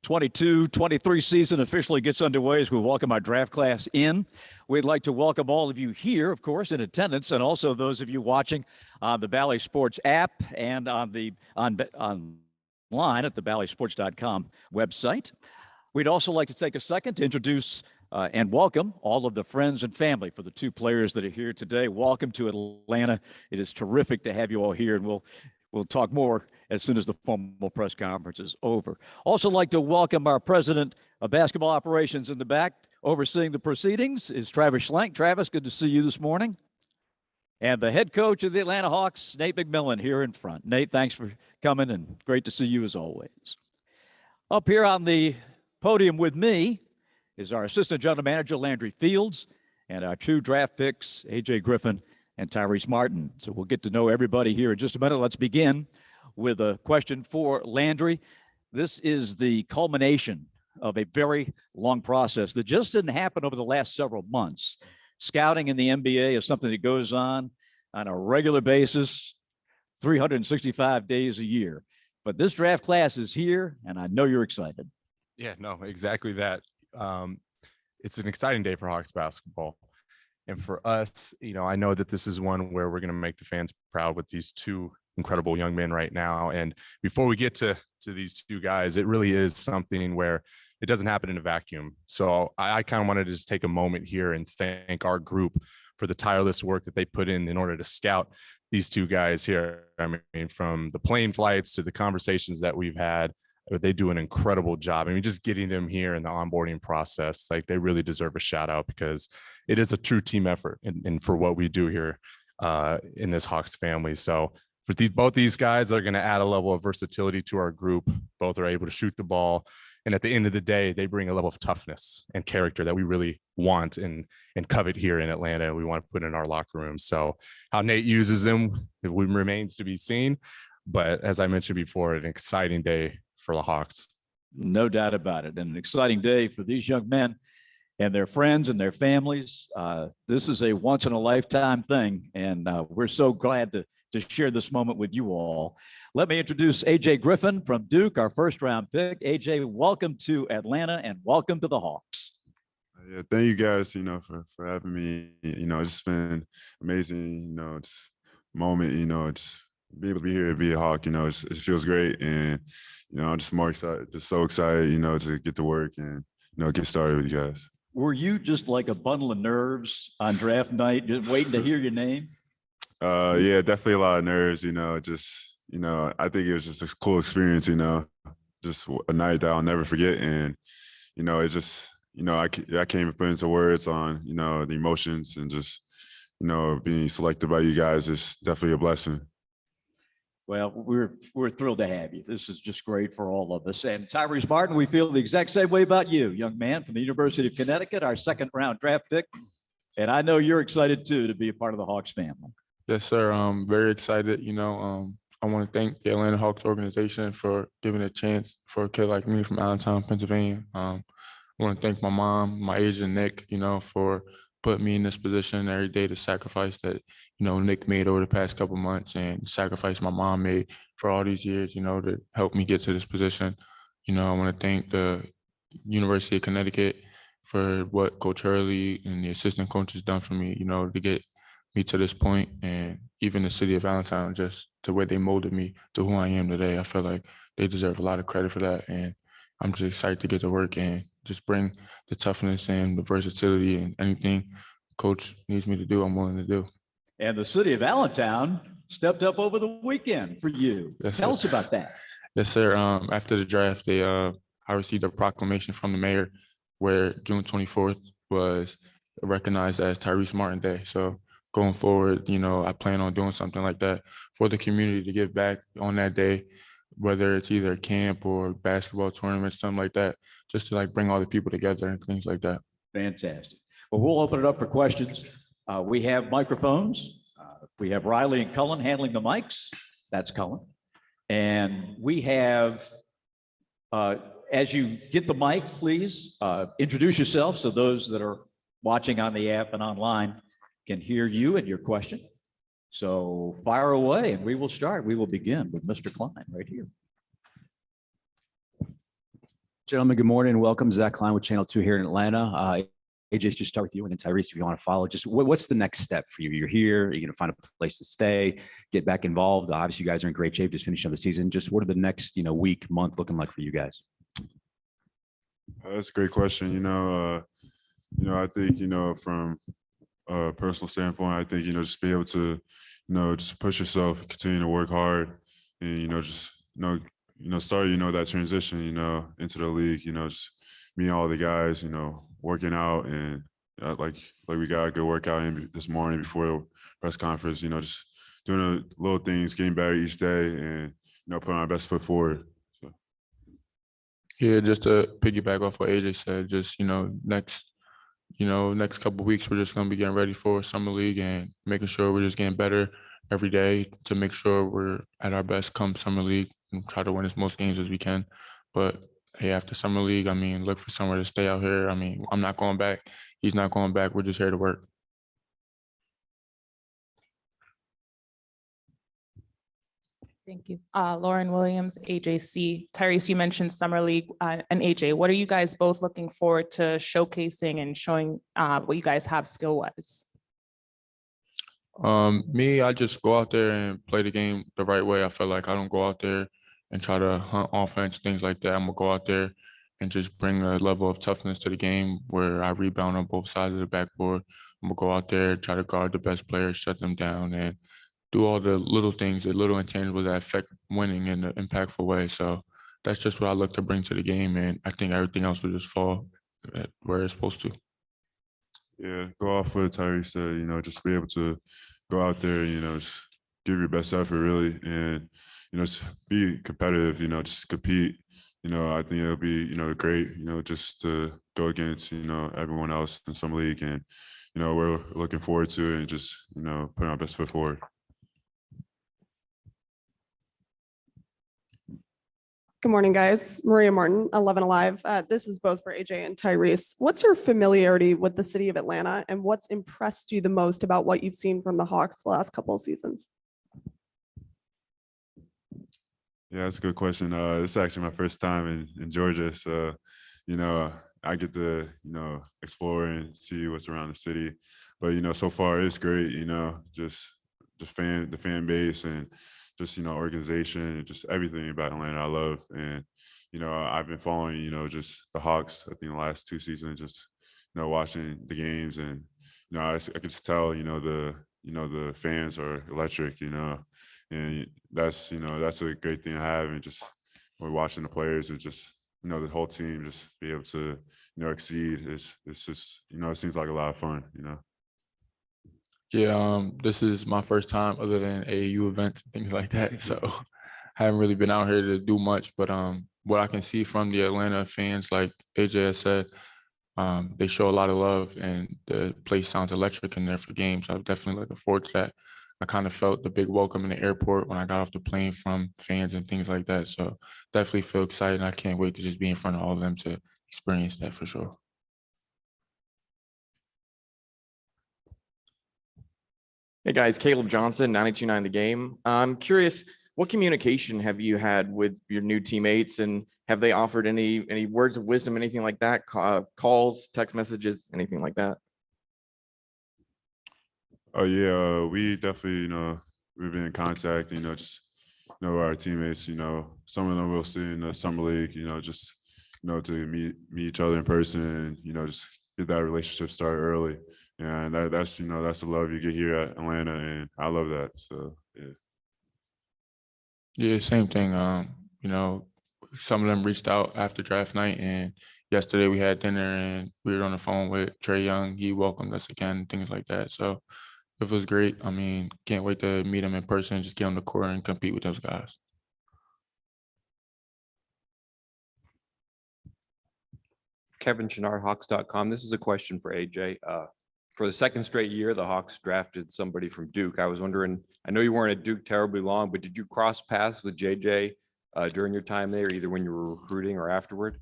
22-23 season officially gets underway as we welcome our draft class in. We'd like to welcome all of you here, of course, in attendance, and also those of you watching on the Bally Sports app and online at the BallySports.com website. We'd also like to take a second to introduce and welcome all of the friends and family for the two players that are here today. Welcome to Atlanta. It is terrific to have you all here, and we'll talk more as soon as the formal press conference is over. Also like to welcome our president of basketball operations in the back, overseeing the proceedings is Travis Schlenk. Travis, good to see you this morning. And the head coach of the Atlanta Hawks, Nate McMillan, here in front. Nate, thanks for coming, and great to see you as always. Up here on the podium with me is our assistant general manager, Landry Fields, and our two draft picks, A.J. Griffin and Tyrese Martin. So we'll get to know everybody here in just a minute. Let's begin with a question for Landry. This is the culmination of a very long process that just didn't happen over the last several months. Scouting in the NBA is something that goes on a regular basis, 365 days a year. But this draft class is here, and I know you're excited. Yeah, no, exactly that. It's an exciting day for Hawks basketball. And for us, I know that this is one where we're going to make the fans proud with these two incredible young men right now. And before we get to these two guys, it really is something where it doesn't happen in a vacuum. So I kind of wanted to just take a moment here and thank our group for the tireless work that they put in order to scout these two guys here. I mean, from the plane flights to the conversations that we've had, they do an incredible job. I mean, just getting them here in the onboarding process, like they really deserve a shout out because it is a true team effort and for what we do here in this Hawks family. So for both these guys, they're going to add a level of versatility to our group. Both are able to shoot the ball. And at the end of the day, they bring a level of toughness and character that we really want and covet here in Atlanta. We want to put in our locker room. So how Nate uses them, it remains to be seen. But as I mentioned before, an exciting day for the Hawks. No doubt about it. And an exciting day for these young men and their friends and their families. This is a once in a lifetime thing. And we're so glad to share this moment with you all. Let me introduce A.J. Griffin from Duke, our first round pick. A.J., welcome to Atlanta and welcome to the Hawks. Yeah, thank you guys, for having me. It's been amazing, just moment, just be able to be here to be a Hawk, it feels great. And, I'm just more excited, just so excited, to get to work and, get started with you guys. Were you just like a bundle of nerves on draft night, just waiting to hear your name? Yeah, definitely a lot of nerves, I think it was just a cool experience, just a night that I'll never forget. And, it just, I can't even put into words on, the emotions and just, being selected by you guys is definitely a blessing. Well, we're thrilled to have you. This is just great for all of us. And Tyrese Martin, we feel the exact same way about you, young man from the University of Connecticut, our second round draft pick. And I know you're excited too to be a part of the Hawks family. Yes, sir. I'm very excited. I want to thank the Atlanta Hawks organization for giving a chance for a kid like me from Allentown, Pennsylvania. I want to thank my mom, my agent, Nick, for putting me in this position every day, to sacrifice that, Nick made over the past couple months and sacrifice my mom made for all these years, to help me get to this position. I want to thank the University of Connecticut for what Coach Hurley and the assistant coaches done for me, to get me to this point, and even the city of Allentown, just the way they molded me to who I am today. I feel like they deserve a lot of credit for that. And I'm just excited to get to work and just bring the toughness and the versatility, and anything coach needs me to do, I'm willing to do. And the city of Allentown stepped up over the weekend for you. Yes, Tell sir. us about that. Yes, sir. After the draft, I received a proclamation from the mayor where June 24th was recognized as Tyrese Martin Day. So going forward, I plan on doing something like that for the community to give back on that day, whether it's either a camp or basketball tournament, something like that, just to bring all the people together and things like that. Fantastic. Well, we'll open it up for questions. We have microphones. We have Riley and Cullen handling the mics. That's Cullen. And we have, as you get the mic, please introduce yourself so those that are watching on the app and online can hear you and your question. So fire away and we will start. We will begin with Mr. Klein right here. Gentlemen, good morning. Welcome. Zach Klein with Channel 2 here in Atlanta. AJ, just start with you and then Tyrese, if you want to follow. Just what's the next step for you? You're here. You're going to find a place to stay, get back involved. Obviously, you guys are in great shape. Just finishing up the season. Just what are the next, week, month looking like for you guys? That's a great question. I think from a personal standpoint, I think just be able to just push yourself, continue to work hard, and just start that transition into the league. Just me and all the guys working out, and like we got a good workout in this morning before the press conference. Just doing the little things, getting better each day, and putting our best foot forward. So. Yeah, just to piggyback off what AJ said, just next couple of weeks, we're just going to be getting ready for summer league and making sure we're just getting better every day to make sure we're at our best come summer league and try to win as most games as we can. But hey, after summer league, look for somewhere to stay out here. I'm not going back. He's not going back. We're just here to work. Thank you. Lauren Williams, AJC. Tyrese, you mentioned Summer League and AJ. What are you guys both looking forward to showcasing and showing what you guys have skill-wise? Me, I just go out there and play the game the right way. I feel like I don't go out there and try to hunt offense, things like that. I'm going to go out there and just bring a level of toughness to the game where I rebound on both sides of the backboard. I'm going to go out there, try to guard the best players, shut them down, and do all the little things, the little intangibles that affect winning in an impactful way. So that's just what I look to bring to the game, and I think everything else will just fall where it's supposed to. Yeah, go off what Tyrese said, just be able to go out there, just give your best effort really, and, just be competitive, just compete. I think it'll be, great, just to go against, everyone else in some league, and, we're looking forward to it and just, putting our best foot forward. Good morning, guys. Maria Martin, 11 Alive. This is both for AJ and Tyrese. What's your familiarity with the city of Atlanta, and what's impressed you the most about what you've seen from the Hawks the last couple of seasons? Yeah, that's a good question. It's actually my first time in Georgia, so I get to explore and see what's around the city. But so far it's great. Just the fan base and just organization and just everything about Atlanta I love. And I've been following just the Hawks. I think the last 2 seasons, just watching the games, and I can just tell the fans are electric. And that's a great thing to have. And just we're watching the players and just the whole team just be able to exceed. It's just it seems like a lot of fun. Yeah, this is my first time other than AAU events and things like that. So I haven't really been out here to do much, but what I can see from the Atlanta fans, like AJ has said, they show a lot of love, and the place sounds electric in there for games. I'm definitely looking forward to that. I kind of felt the big welcome in the airport when I got off the plane from fans and things like that. So definitely feel excited. I can't wait to just be in front of all of them to experience that for sure. Hey guys, Caleb Johnson, 92.9 The Game. I'm curious, what communication have you had with your new teammates, and have they offered any words of wisdom, anything like that? Calls, text messages, anything like that? Oh yeah, we definitely we've been in contact. Just our teammates. Some of them we'll see in the summer league. Just to meet each other in person, and just get that relationship started early. And that's that's the love you get here at Atlanta, and I love that. So yeah. Yeah, same thing. Some of them reached out after draft night, and yesterday we had dinner and we were on the phone with Trey Young. He welcomed us again, things like that. So it was great. Can't wait to meet him in person and just get on the court and compete with those guys. Kevin Chenard, Hawks.com. This is a question for AJ. For the second straight year, the Hawks drafted somebody from Duke. I was wondering, I know you weren't at Duke terribly long, but did you cross paths with JJ during your time there, either when you were recruiting or afterward?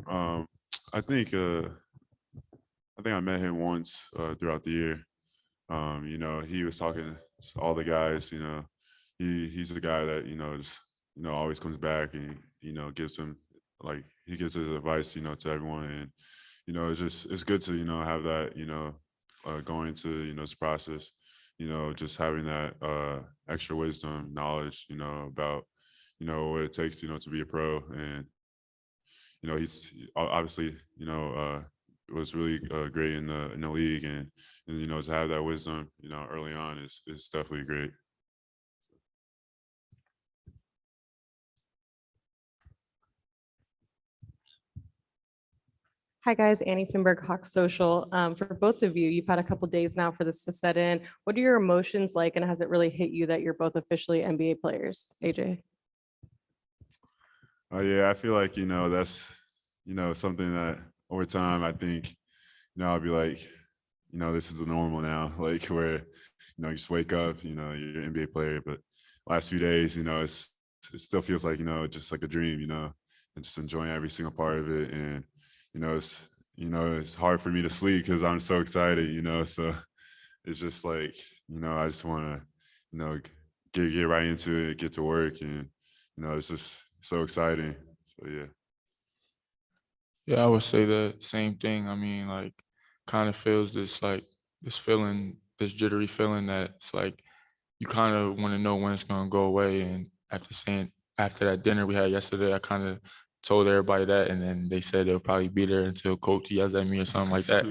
I think I met him once throughout the year. He was talking to all the guys. He's a guy that just always comes back and, gives him, like, he gives his advice, to everyone. And, it's good to, have that, going into, this process, just having that extra wisdom, knowledge, about, what it takes, to be a pro. And, he's obviously, was really great in the league, and to have that wisdom, early on is definitely great. Hi guys, Annie Finberg, Hawk Social. For both of you, you've had a couple days now for this to set in. What are your emotions like, and has it really hit you that you're both officially NBA players? AJ. Yeah, I feel like, that's, something that over time, I think, I'll be like, this is the normal now, like where, you just wake up, you're an NBA player. But last few days, it still feels like, just like a dream, and just enjoying every single part of it. And, it's hard for me to sleep because I'm so excited, so it's just like, I just want to, get right into it, get to work. And, it's just so exciting. So, yeah. Yeah, I would say the same thing. I mean, like, kind of feels this like this feeling, this jittery feeling that it's like you kind of want to know when it's gonna go away. And after that dinner we had yesterday, I kind of told everybody that, and then they said they'll probably be there until coach yells at me or something like that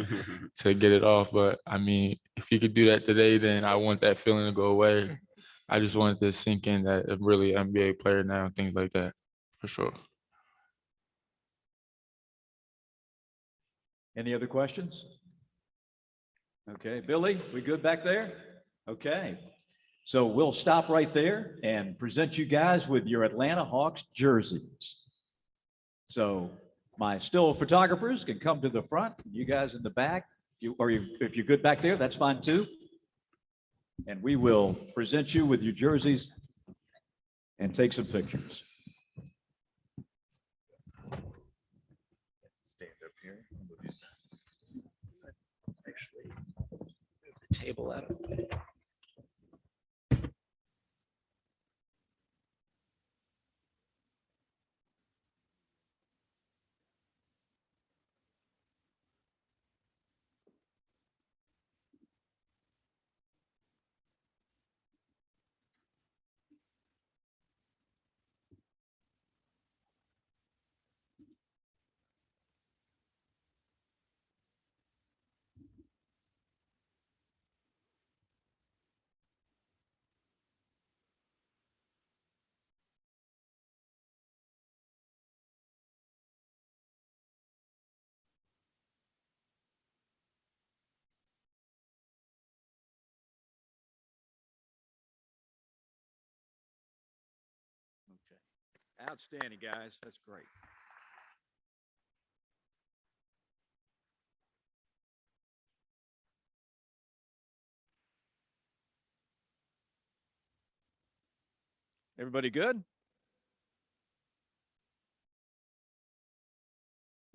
to get it off. But I mean, if he could do that today, then I want that feeling to go away. I just wanted to sink in that I'm really an NBA player now, things like that, for sure. Any other questions? Okay, Billy, we good back there? Okay. So we'll stop right there and present you guys with your Atlanta Hawks jerseys. So my still photographers can come to the front, you guys in the back, if you're good back there, that's fine too. And we will present you with your jerseys and take some pictures. Stand up here. Actually, move the table out of the way. Okay. Outstanding, guys. That's great. Everybody good?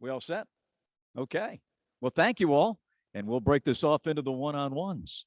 We all set? Okay. Well, thank you all. And we'll break this off into the one-on-ones.